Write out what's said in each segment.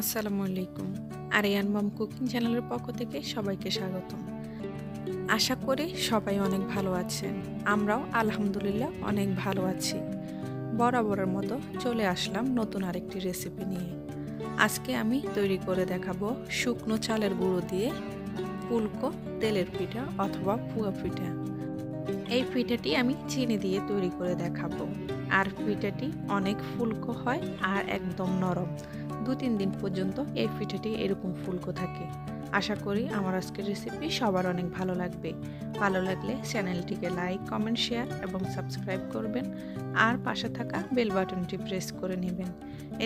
আসসালামু আলাইকুম। আরিয়ান মম কুকিং চ্যানেলের পক্ষ থেকে সবাইকে স্বাগতম। আশা করি সবাই অনেক ভালো আছেন। আমরাও আলহামদুলিল্লাহ অনেক ভালো আছি। বরাবরের মতো চলে আসলাম নতুন আরেকটি রেসিপি নিয়ে। আজকে আমি তৈরি করে দেখাবো শুকনো চালের গুঁড়ো দিয়ে ফুলকো তেলের পিঠা অথবা পুয়া পিঠা। এই পিঠাটি আমি চিনি দিয়ে তৈরি করে দেখাবো। আর পিঠাটি অনেক ফুলকো হয় আর একদম নরম। 2-3 দিন পর্যন্ত এই পিঠাটি এরকম ফুলকো থাকে। আশা করি আমার আজকের রেসিপি সবার অনেক ভালো লাগবে। ভালো লাগলে চ্যানেলটিকে লাইক, কমেন্ট, শেয়ার এবং সাবস্ক্রাইব করবেন। আর পাশে থাকা বেল বাটনটি প্রেস করে নেবেন।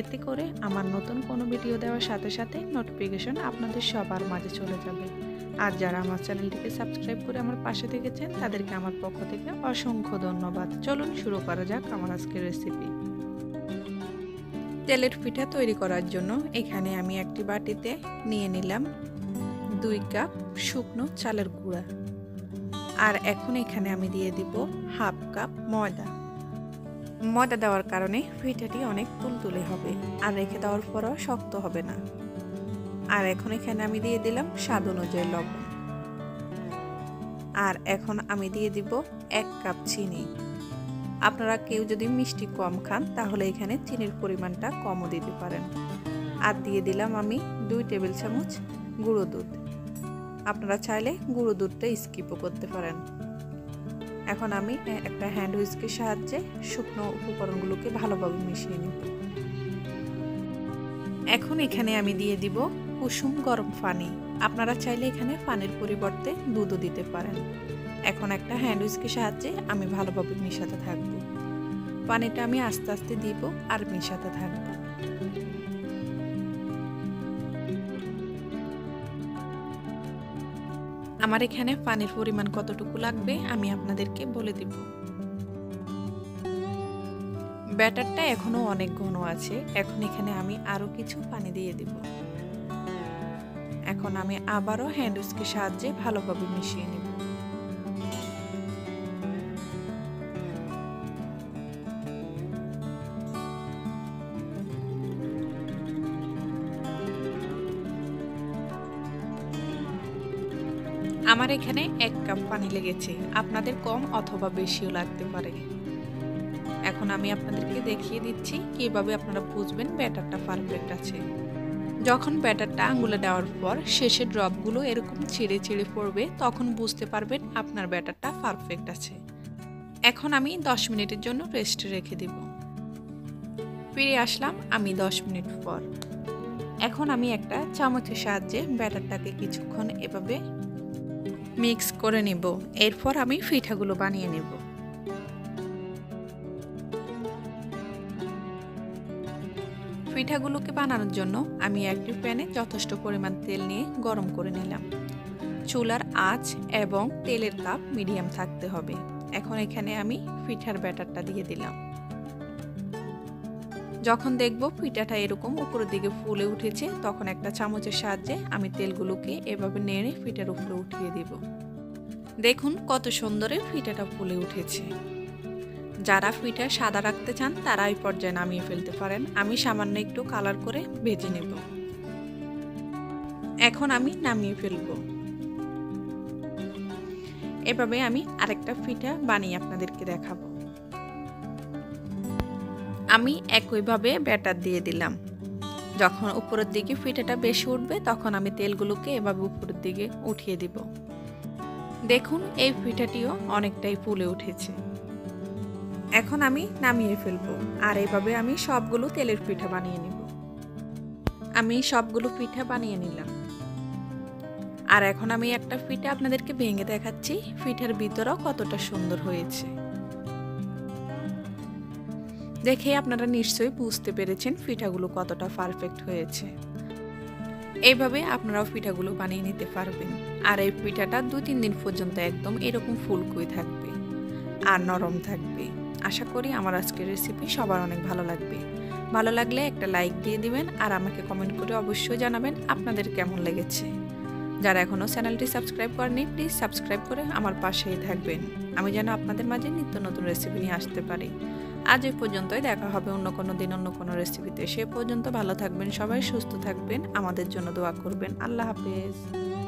এতে করে আমার নতুন কোনো ভিডিও দেওয়ার সাথে সাথে নোটিফিকেশন আপনাদের সবার মাঝে চলে যাবে। আর যারা আমার চ্যানেলটিকে সাবস্ক্রাইব করে আমার পাশে থেকেছেন তাদেরকে আমার পক্ষ থেকে অসংখ্য ধন্যবাদ। চলুন শুরু করা যাক আমার আজকের রেসিপি। তেলের পিঠা তৈরি করার জন্য এখানে আমি একটি বাটিতে নিয়ে নিলাম 2 কাপ শুকনো চালের গুঁড়া। আর এখন এখানে আমি দিয়ে দিব 1/2 কাপ ময়দা। ময়দা দেওয়ার কারণে পিঠাটি অনেক তুলতুলে হবে আর রেখে দেওয়ার পরও শক্ত হবে না। আর এখন এখানে আমি দিয়ে দিলাম স্বাদ অনুযায়ী লবণ। আর এখন আমি দিয়ে দিব 1 কাপ চিনি। আপনারা কেউ যদি মিষ্টি কম খান তাহলে এখানে চিনির পরিমাণটা কমও দিতে পারেন। আর দিয়ে দিলাম আমি 2 টেবিল চামচ গুঁড়ো দুধ। আপনারা চাইলে গুঁড়ো দুধটা স্কিপও করতে পারেন। এখন আমি একটা হ্যান্ড হুইস্কের সাহায্যে শুকনো উপকরণগুলোকে ভালোভাবে মিশিয়ে নেব। এখন এখানে আমি দিয়ে দিব কুসুম গরম পানি। আপনারা চাইলে এখানে পানির পরিবর্তে দুধও দিতে পারেন। এখন একটা হ্যান্ড হুইস্কের সাহায্যে আমি ভালোভাবে মেশাতে থাকব। পানিটা আমি আস্তে আস্তে দিব আর মেশাতে থাকব। আমার এখানে পানির পরিমাণ কতটুকু লাগবে আমি আপনাদেরকে বলে দিব। ব্যাটারটা এখনো অনেক ঘন আছে। এখন এখানে আমি আরো কিছু পানি দিয়ে দিব। এখন আমি আবারও হ্যান্ড হুইস্কের সাহায্যে ভালোভাবে মিশিয়ে নেব। আমার এখানে 1 কাপ পানি লেগেছে। আপনাদের কম অথবা বেশিও লাগতে পারে। এখন আমি আপনাদেরকে দেখিয়ে দিচ্ছি কিভাবে আপনারা বুঝবেন ব্যাটারটা পারফেক্ট আছে। যখন ব্যাটারটা আঙ্গুলে দেওয়ার পর শেষে ড্রপগুলো এরকম ছিঁড়ে ছিঁড়ে পড়বে তখন বুঝতে পারবেন আপনার ব্যাটারটা পারফেক্ট আছে। এখন আমি 10 মিনিটের জন্য রেস্টে রেখে দিব। ফিরে আসলাম আমি 10 মিনিট পর। এখন আমি একটা চামচের সাহায্যে ব্যাটারটাকে কিছুক্ষণ এভাবে মিক্স করে নিব। এরপর আমি পিঠাগুলো বানিয়ে নেব। পিঠাগুলোকে বানানোর জন্য আমি একটি প্যানে যথেষ্ট পরিমাণ তেল নিয়ে গরম করে নিলাম। চুলার আঁচ এবং তেলের তাপ মিডিয়াম থাকতে হবে। এখন এখানে আমি পিঠার ব্যাটারটা দিয়ে দিলাম। যখন দেখব পিঠাটা এরকম উপরের দিকে ফুলে উঠেছে তখন একটা চামচের সাহায্যে আমি তেলগুলোকে এভাবে নেড়ে পিঠার উপরে উঠিয়ে দিব। দেখুন কত সুন্দর পিঠাটা ফুলে উঠেছে। যারা পিঠা সাদা রাখতে চান তারা এই পর্যায়ে নামিয়ে ফেলতে পারেন। আমি সামান্য একটু কালার করে ভেজে নেব। এখন আমি নামিয়ে ফেলব। এভাবে আমি আরেকটা পিঠা বানিয়ে আপনাদেরকে দেখাবো। আমি একইভাবে ব্যাটার দিয়ে দিলাম। যখন উপরের দিকে পিঠাটা বেশি উঠবে তখন আমি তেলগুলোকে এভাবে উপরের দিকে উঠিয়ে দিব। দেখুন এই পিঠাটিও অনেকটাই ফুলে উঠেছে। এখন আমি নামিয়ে ফেলবো। আর এইভাবে আমি সবগুলো তেলের পিঠা বানিয়ে নিব। আমি সবগুলো পিঠা বানিয়ে নিলাম। আর এখন আমি একটা পিঠা আপনাদেরকে ভেঙে দেখাচ্ছি পিঠার ভিতরও কতটা সুন্দর হয়েছে। দেখে আপনারা নিশ্চয়ই বুঝতে পেরেছেন পিঠাগুলো কতটা পারফেক্ট হয়েছে। এইভাবে আপনারাও পিঠাগুলো বানিয়ে নিতে পারবেন। আর এই পিঠাটা 2-3 দিন পর্যন্ত একদম এরকম ফুলকোই থাকবে আর নরম থাকবে। আশা করি আমার আজকের রেসিপি সবার অনেক ভালো লাগবে। ভালো লাগলে একটা লাইক দিয়ে দিবেন আর আমাকে কমেন্ট করে অবশ্যই জানাবেন আপনাদের কেমন লেগেছে। যারা এখনও চ্যানেলটি সাবস্ক্রাইব করেনি প্লিজ সাবস্ক্রাইব করে আমার পাশেই থাকবেন। আমি যেন আপনাদের মাঝে নিত্য নতুন রেসিপি নিয়ে আসতে পারি। আজ এই পর্যন্তই, দেখা হবে অন্য কোনো দিন অন্য কোনো রেসিপিতে। সে পর্যন্ত ভালো থাকবেন সবাই, সুস্থ থাকবেন, আমাদের জন্য দোয়া করবেন। আল্লাহ হাফেজ।